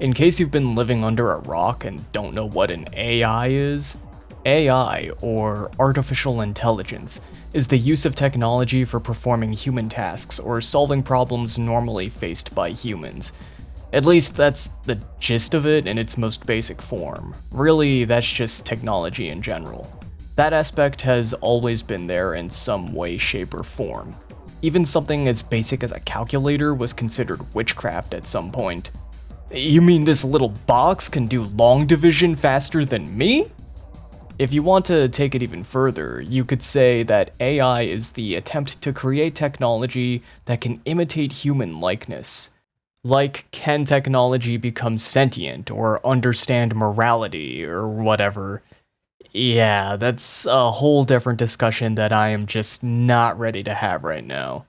In case you've been living under a rock and don't know what an AI is, AI, or artificial intelligence, is the use of technology for performing human tasks or solving problems normally faced by humans. At least that's the gist of it in its most basic form. Really, that's just technology in general. That aspect has always been there in some way, shape, or form. Even something as basic as a calculator was considered witchcraft at some point. You mean this little box can do long division faster than me? If you want to take it even further, you could say that AI is the attempt to create technology that can imitate human likeness. Like, can technology become sentient or understand morality or whatever? Yeah, that's a whole different discussion that I am just not ready to have right now.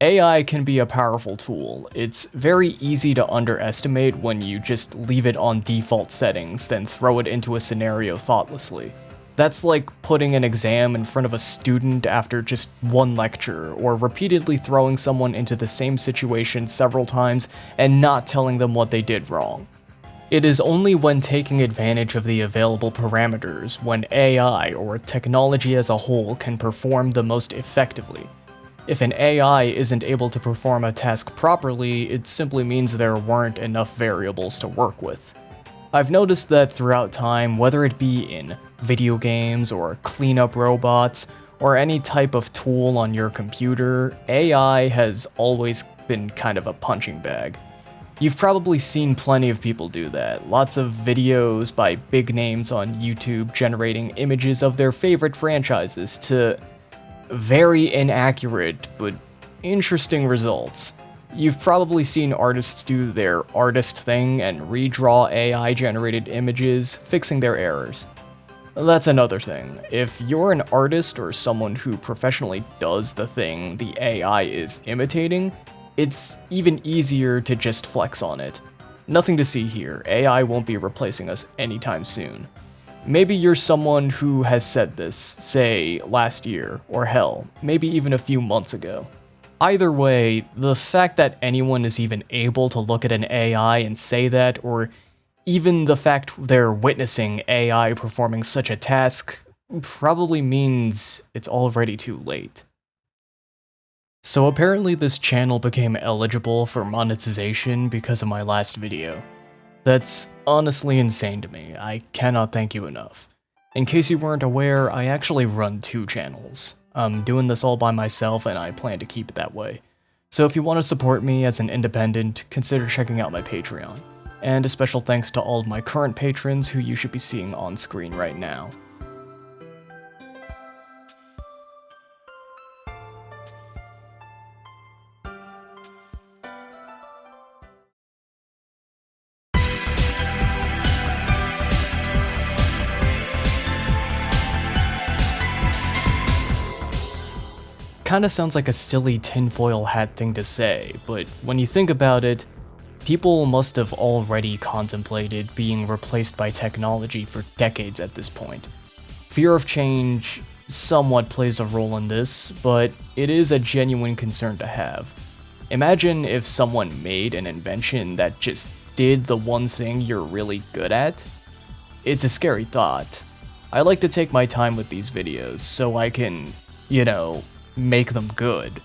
AI can be a powerful tool. It's very easy to underestimate when you just leave it on default settings, then throw it into a scenario thoughtlessly. That's like putting an exam in front of a student after just one lecture, or repeatedly throwing someone into the same situation several times and not telling them what they did wrong. It is only when taking advantage of the available parameters when AI or technology as a whole can perform the most effectively. If an AI isn't able to perform a task properly, it simply means there weren't enough variables to work with. I've noticed that throughout time, whether it be in video games or cleanup robots, or any type of tool on your computer, AI has always been kind of a punching bag. You've probably seen plenty of people do that, lots of videos by big names on YouTube generating images of their favorite franchises to very inaccurate but interesting results. You've probably seen artists do their artist thing and redraw AI generated images, fixing their errors. That's another thing. If you're an artist or someone who professionally does the thing the AI is imitating, it's even easier to just flex on it. Nothing to see here, AI won't be replacing us anytime soon. Maybe you're someone who has said this, say, last year, or hell, maybe even a few months ago. Either way, the fact that anyone is even able to look at an AI and say that, or even the fact they're witnessing AI performing such a task, probably means it's already too late. So apparently this channel became eligible for monetization because of my last video. That's honestly insane to me. I cannot thank you enough. In case you weren't aware, I actually run 2 channels. I'm doing this all by myself and I plan to keep it that way. So if you want to support me as an independent, consider checking out my Patreon. And a special thanks to all of my current patrons who you should be seeing on screen right now. Kinda sounds like a silly tinfoil hat thing to say, but when you think about it, people must have already contemplated being replaced by technology for decades at this point. Fear of change somewhat plays a role in this, but it is a genuine concern to have. Imagine if someone made an invention that just did the one thing you're really good at. It's a scary thought. I like to take my time with these videos so I can, make them good.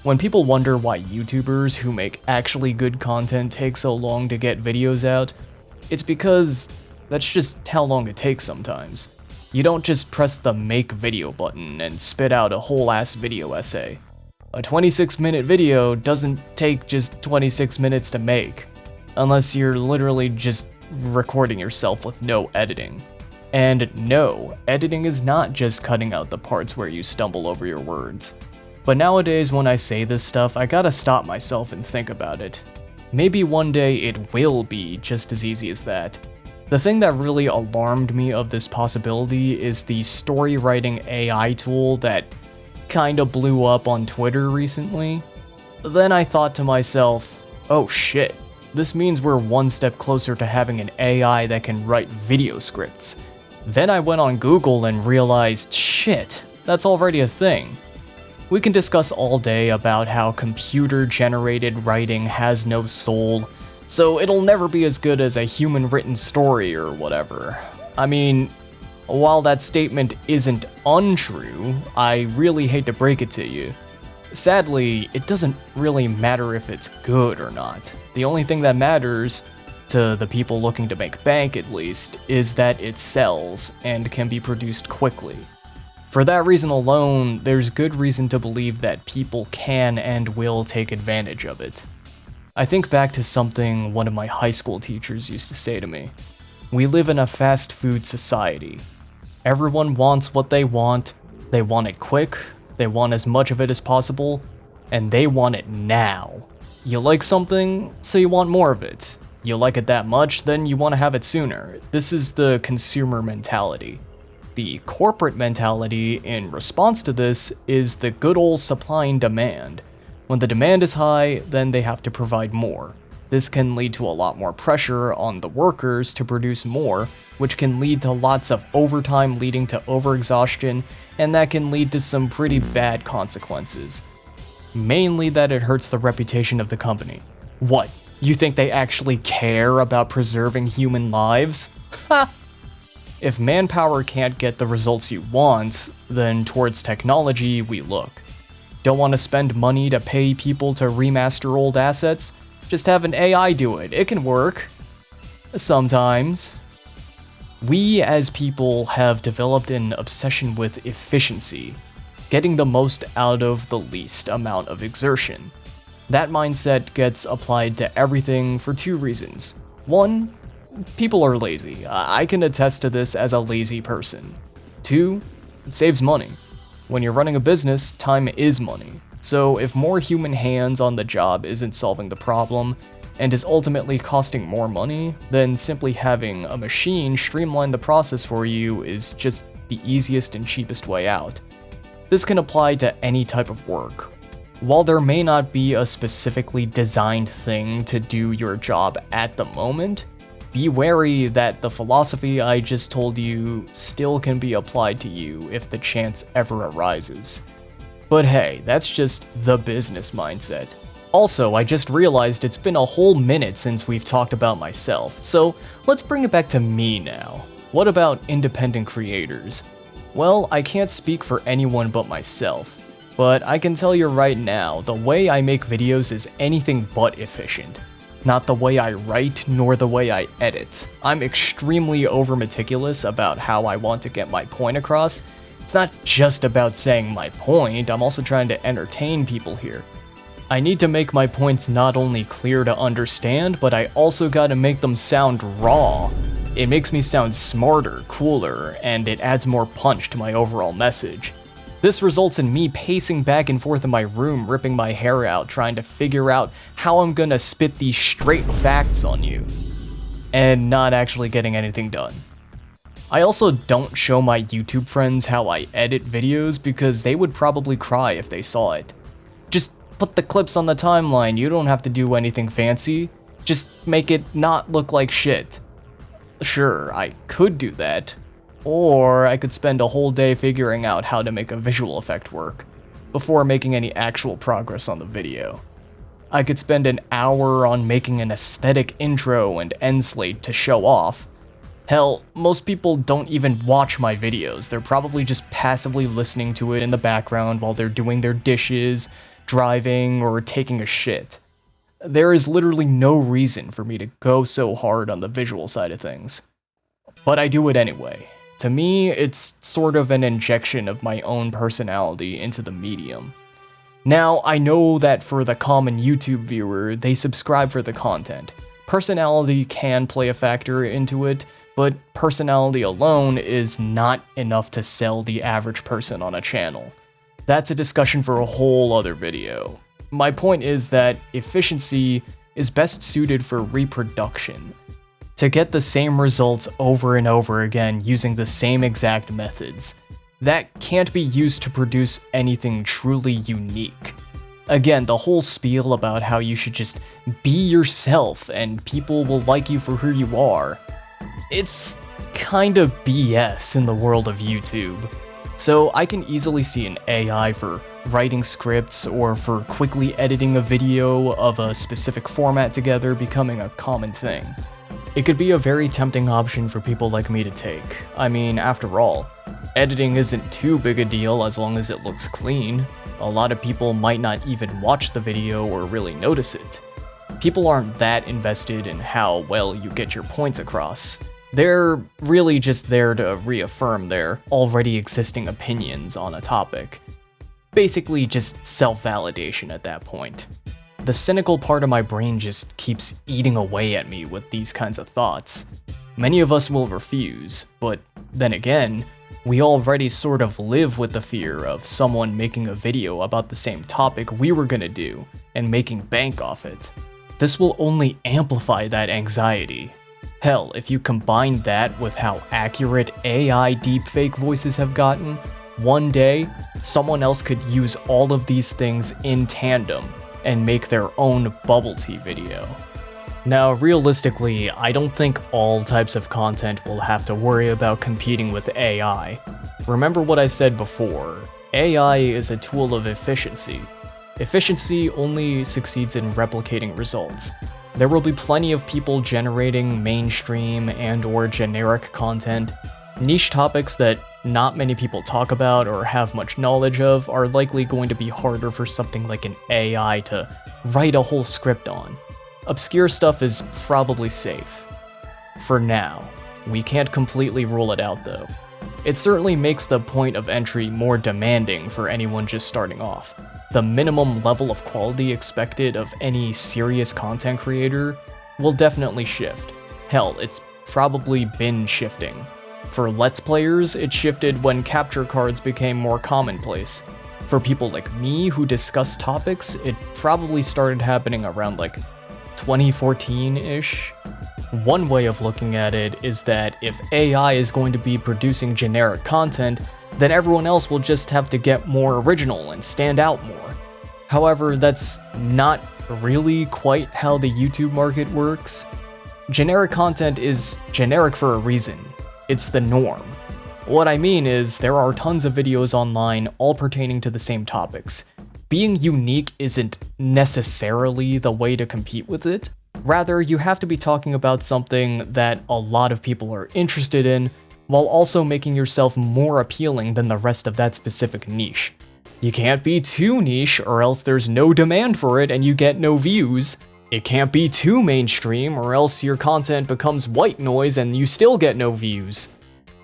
When people wonder why YouTubers who make actually good content take so long to get videos out, it's because that's just how long it takes sometimes. You don't just press the make video button and spit out a whole ass video essay. A 26-minute video doesn't take just 26 minutes to make, unless you're literally just recording yourself with no editing. And no, editing is not just cutting out the parts where you stumble over your words. But nowadays when I say this stuff, I gotta stop myself and think about it. Maybe one day it will be just as easy as that. The thing that really alarmed me of this possibility is the story writing AI tool that kinda blew up on Twitter recently. Then I thought to myself, oh shit, this means we're one step closer to having an AI that can write video scripts. Then I went on Google and realized, shit, that's already a thing. We can discuss all day about how computer-generated writing has no soul, so it'll never be as good as a human written story or whatever. I mean, while that statement isn't untrue, I really hate to break it to you. Sadly, it doesn't really matter if it's good or not. The only thing that matters, to the people looking to make bank at least, is that it sells and can be produced quickly. For that reason alone, there's good reason to believe that people can and will take advantage of it. I think back to something one of my high school teachers used to say to me. We live in a fast food society. Everyone wants what they want it quick, they want as much of it as possible, and they want it now. You like something, so you want more of it. You like it that much, then you want to have it sooner. This is the consumer mentality. The corporate mentality in response to this is the good old supply and demand. When the demand is high, then they have to provide more. This can lead to a lot more pressure on the workers to produce more, which can lead to lots of overtime leading to overexhaustion, and that can lead to some pretty bad consequences. Mainly that it hurts the reputation of the company. What? You think they actually care about preserving human lives? Ha! If manpower can't get the results you want, then towards technology we look. Don't want to spend money to pay people to remaster old assets? Just have an AI do it. It can work. Sometimes. We as people have developed an obsession with efficiency, getting the most out of the least amount of exertion. That mindset gets applied to everything for two reasons. One, people are lazy. I can attest to this as a lazy person. Two, it saves money. When you're running a business, time is money. So if more human hands on the job isn't solving the problem, and is ultimately costing more money, then simply having a machine streamline the process for you is just the easiest and cheapest way out. This can apply to any type of work. While there may not be a specifically designed thing to do your job at the moment, be wary that the philosophy I just told you still can be applied to you if the chance ever arises. But hey, that's just the business mindset. Also, I just realized it's been a whole minute since we've talked about myself, so let's bring it back to me now. What about independent creators? Well, I can't speak for anyone but myself, but I can tell you right now, the way I make videos is anything but efficient. Not the way I write, nor the way I edit. I'm extremely over-meticulous about how I want to get my point across. It's not just about saying my point, I'm also trying to entertain people here. I need to make my points not only clear to understand, but I also gotta make them sound raw. It makes me sound smarter, cooler, and it adds more punch to my overall message. This results in me pacing back and forth in my room, ripping my hair out, trying to figure out how I'm gonna spit these straight facts on you, and not actually getting anything done. I also don't show my YouTube friends how I edit videos because they would probably cry if they saw it. Just put the clips on the timeline, you don't have to do anything fancy, just make it not look like shit. Sure, I could do that, or I could spend a whole day figuring out how to make a visual effect work, before making any actual progress on the video. I could spend an hour on making an aesthetic intro and end slate to show off. Hell, most people don't even watch my videos, they're probably just passively listening to it in the background while they're doing their dishes, driving, or taking a shit. There is literally no reason for me to go so hard on the visual side of things. But I do it anyway. To me, it's sort of an injection of my own personality into the medium. Now, I know that for the common YouTube viewer, they subscribe for the content. Personality can play a factor into it, but personality alone is not enough to sell the average person on a channel. That's a discussion for a whole other video. My point is that efficiency is best suited for reproduction. To get the same results over and over again using the same exact methods. That can't be used to produce anything truly unique. Again, the whole spiel about how you should just be yourself and people will like you for who you are, it's kind of BS in the world of YouTube. So I can easily see an AI for writing scripts or for quickly editing a video of a specific format together becoming a common thing. It could be a very tempting option for people like me to take. I mean, after all, editing isn't too big a deal as long as it looks clean. A lot of people might not even watch the video or really notice it. People aren't that invested in how well you get your points across. They're really just there to reaffirm their already existing opinions on a topic. Basically just self-validation at that point. The cynical part of my brain just keeps eating away at me with these kinds of thoughts. Many of us will refuse, but then again, we already sort of live with the fear of someone making a video about the same topic we were gonna do and making bank off it. This will only amplify that anxiety. Hell, if you combine that with how accurate AI deepfake voices have gotten, one day, someone else could use all of these things in tandem and make their own bubbletea video. Now, realistically, I don't think all types of content will have to worry about competing with AI. Remember what I said before, AI is a tool of efficiency. Efficiency only succeeds in replicating results. There will be plenty of people generating mainstream and/or generic content. Niche topics that not many people talk about or have much knowledge of are likely going to be harder for something like an AI to write a whole script on. Obscure stuff is probably safe. For now. We can't completely rule it out though. It certainly makes the point of entry more demanding for anyone just starting off. The minimum level of quality expected of any serious content creator will definitely shift. Hell, it's probably been shifting. For Let's Players, it shifted when capture cards became more commonplace. For people like me who discuss topics, it probably started happening around like 2014-ish. One way of looking at it is that if AI is going to be producing generic content, then everyone else will just have to get more original and stand out more. However, that's not really quite how the YouTube market works. Generic content is generic for a reason. It's the norm. What I mean is, there are tons of videos online all pertaining to the same topics. Being unique isn't necessarily the way to compete with it. Rather, you have to be talking about something that a lot of people are interested in, while also making yourself more appealing than the rest of that specific niche. You can't be too niche or else there's no demand for it and you get no views. It can't be too mainstream or else your content becomes white noise and you still get no views.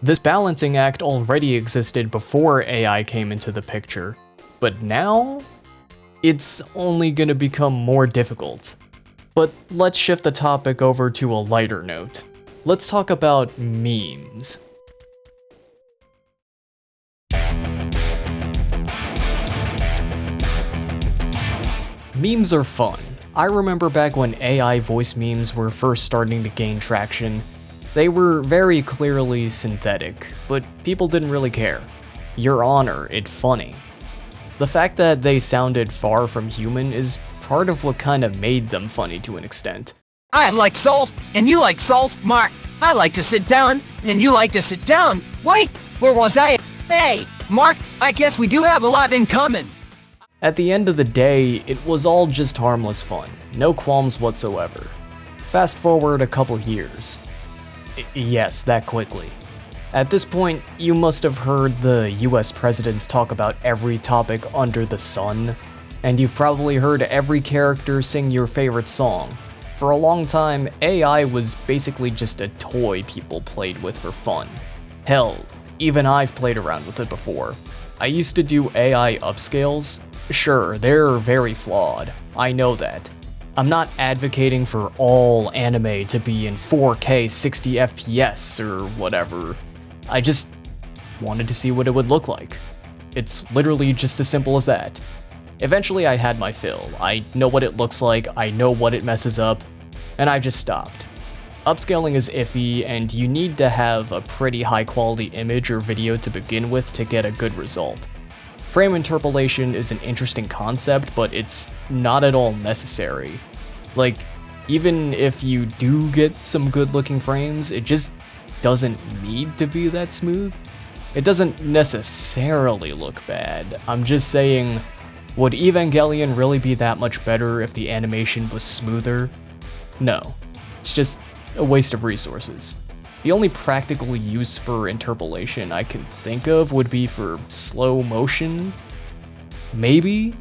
This balancing act already existed before AI came into the picture, but now it's only gonna become more difficult. But let's shift the topic over to a lighter note. Let's talk about memes. Memes are fun. I remember back when AI voice memes were first starting to gain traction. They were very clearly synthetic, but people didn't really care. Your Honor, it's funny. The fact that they sounded far from human is part of what kind of made them funny to an extent. I like salt, and you like salt, Mark. I like to sit down, and you like to sit down. Wait, where was I? Hey, Mark, I guess we do have a lot in common. At the end of the day, it was all just harmless fun, no qualms whatsoever. Fast forward a couple years. Yes, that quickly. At this point, you must have heard the US presidents talk about every topic under the sun, and you've probably heard every character sing your favorite song. For a long time, AI was basically just a toy people played with for fun. Hell, even I've played around with it before. I used to do AI upscales. Sure, they're very flawed, I know that. I'm not advocating for all anime to be in 4K 60 FPS or whatever. I just wanted to see what it would look like. It's literally just as simple as that. Eventually I had my fill. I know what it looks like, I know what it messes up, and I just stopped. Upscaling is iffy, and you need to have a pretty high quality image or video to begin with to get a good result. Frame interpolation is an interesting concept, but it's not at all necessary. Like, even if you do get some good looking frames, it just doesn't need to be that smooth. It doesn't necessarily look bad. I'm just saying, would Evangelion really be that much better if the animation was smoother? No. It's just a waste of resources. The only practical use for interpolation I can think of would be for slow motion? Maybe?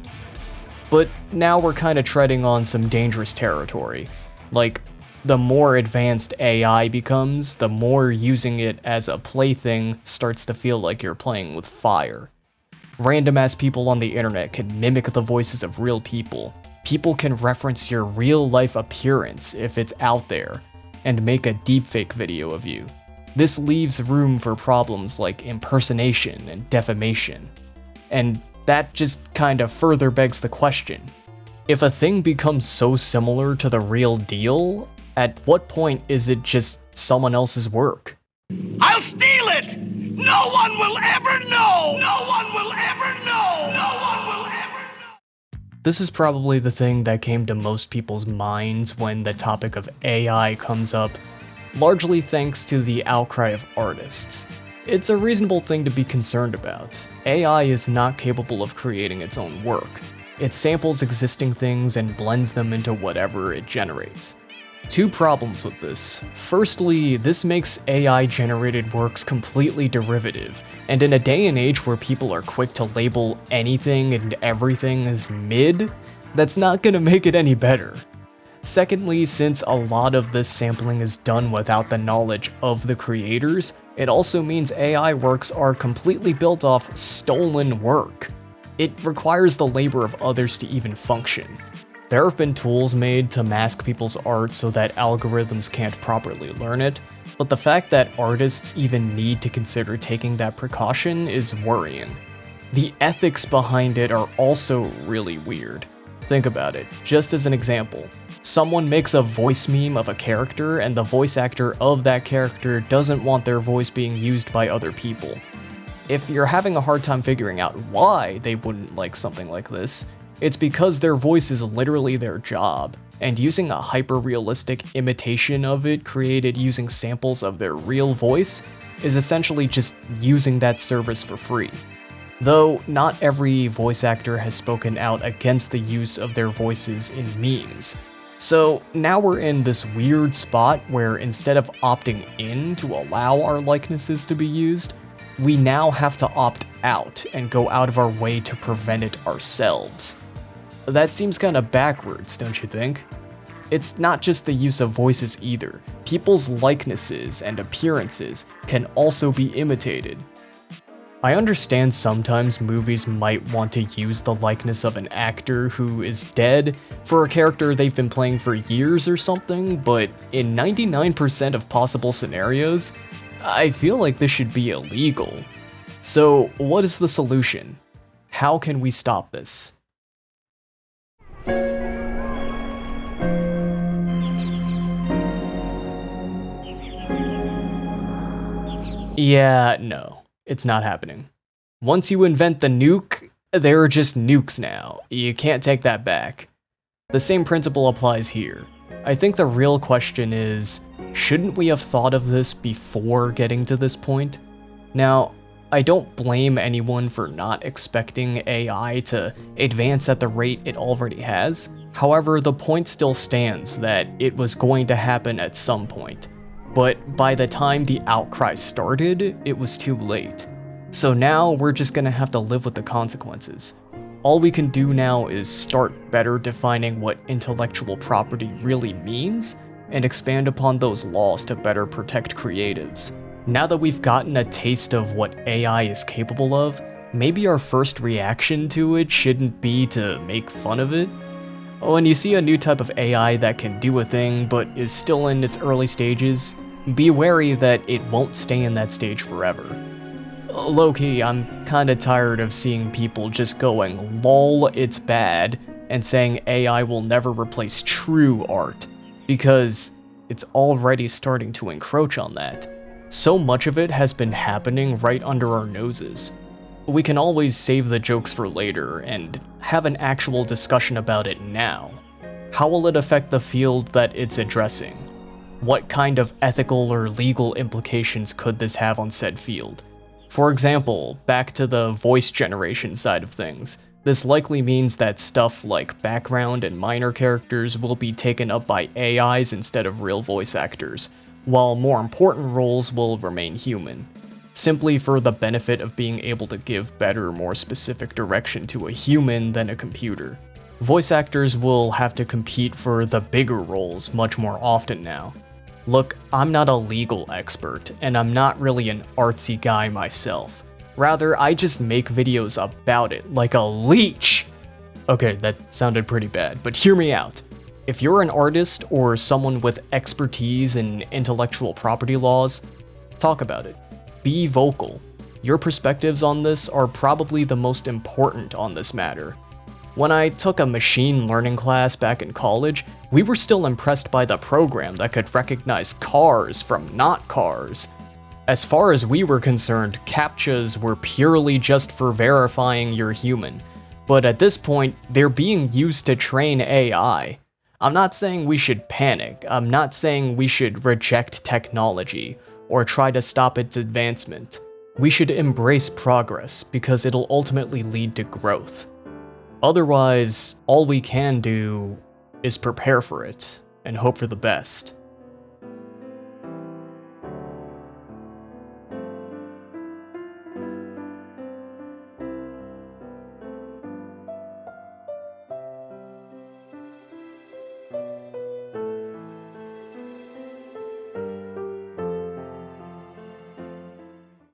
But now we're kinda treading on some dangerous territory. Like, the more advanced AI becomes, the more using it as a plaything starts to feel like you're playing with fire. Random ass people on the internet can mimic the voices of real people. People can reference your real life appearance if it's out there, and make a deepfake video of you. This leaves room for problems like impersonation and defamation. And that just kinda further begs the question. If a thing becomes so similar to the real deal, at what point is it just someone else's work? I'll steal it! No one will ever know! No one will ever know! No one will ever know! This is probably the thing that came to most people's minds when the topic of AI comes up, largely thanks to the outcry of artists. It's a reasonable thing to be concerned about. AI is not capable of creating its own work. It samples existing things and blends them into whatever it generates. Two problems with this. Firstly, this makes AI-generated works completely derivative, and in a day and age where people are quick to label anything and everything as mid, that's not gonna make it any better. Secondly, since a lot of this sampling is done without the knowledge of the creators, it also means AI works are completely built off stolen work. It requires the labor of others to even function. There have been tools made to mask people's art so that algorithms can't properly learn it, but the fact that artists even need to consider taking that precaution is worrying. The ethics behind it are also really weird. Think about it, just as an example. Someone makes a voice meme of a character and the voice actor of that character doesn't want their voice being used by other people. If you're having a hard time figuring out why they wouldn't like something like this, it's because their voice is literally their job, and using a hyper-realistic imitation of it created using samples of their real voice is essentially just using that service for free. Though not every voice actor has spoken out against the use of their voices in memes. So now we're in this weird spot where instead of opting in to allow our likenesses to be used, we now have to opt out and go out of our way to prevent it ourselves. That seems kinda backwards, don't you think? It's not just the use of voices either. People's likenesses and appearances can also be imitated. I understand sometimes movies might want to use the likeness of an actor who is dead for a character they've been playing for years or something, but in 99% of possible scenarios, I feel like this should be illegal. So, what is the solution? How can we stop this? Yeah, no, it's not happening. Once you invent the nuke, there are just nukes now. You can't take that back. The same principle applies here. I think the real question is, shouldn't we have thought of this before getting to this point? Now, I don't blame anyone for not expecting AI to advance at the rate it already has. However, the point still stands that it was going to happen at some point. But by the time the outcry started, it was too late. So now we're just gonna have to live with the consequences. All we can do now is start better defining what intellectual property really means, and expand upon those laws to better protect creatives. Now that we've gotten a taste of what AI is capable of, maybe our first reaction to it shouldn't be to make fun of it. When you see a new type of AI that can do a thing but is still in its early stages, be wary that it won't stay in that stage forever. Low-key, I'm kinda tired of seeing people just going lol it's bad and saying AI will never replace true art, because it's already starting to encroach on that. So much of it has been happening right under our noses. We can always save the jokes for later and have an actual discussion about it now. How will it affect the field that it's addressing? What kind of ethical or legal implications could this have on said field? For example, back to the voice generation side of things, this likely means that stuff like background and minor characters will be taken up by AIs instead of real voice actors, while more important roles will remain human, simply for the benefit of being able to give better, more specific direction to a human than a computer. Voice actors will have to compete for the bigger roles much more often now. Look, I'm not a legal expert, and I'm not really an artsy guy myself. Rather, I just make videos about it like a leech! Okay, that sounded pretty bad, but hear me out. If you're an artist or someone with expertise in intellectual property laws, talk about it. Be vocal. Your perspectives on this are probably the most important on this matter. When I took a machine learning class back in college, we were still impressed by the program that could recognize cars from not cars. As far as we were concerned, CAPTCHAs were purely just for verifying you're human, but at this point, they're being used to train AI. I'm not saying we should panic, I'm not saying we should reject technology, or try to stop its advancement. We should embrace progress, because it'll ultimately lead to growth. Otherwise, all we can do is prepare for it, and hope for the best.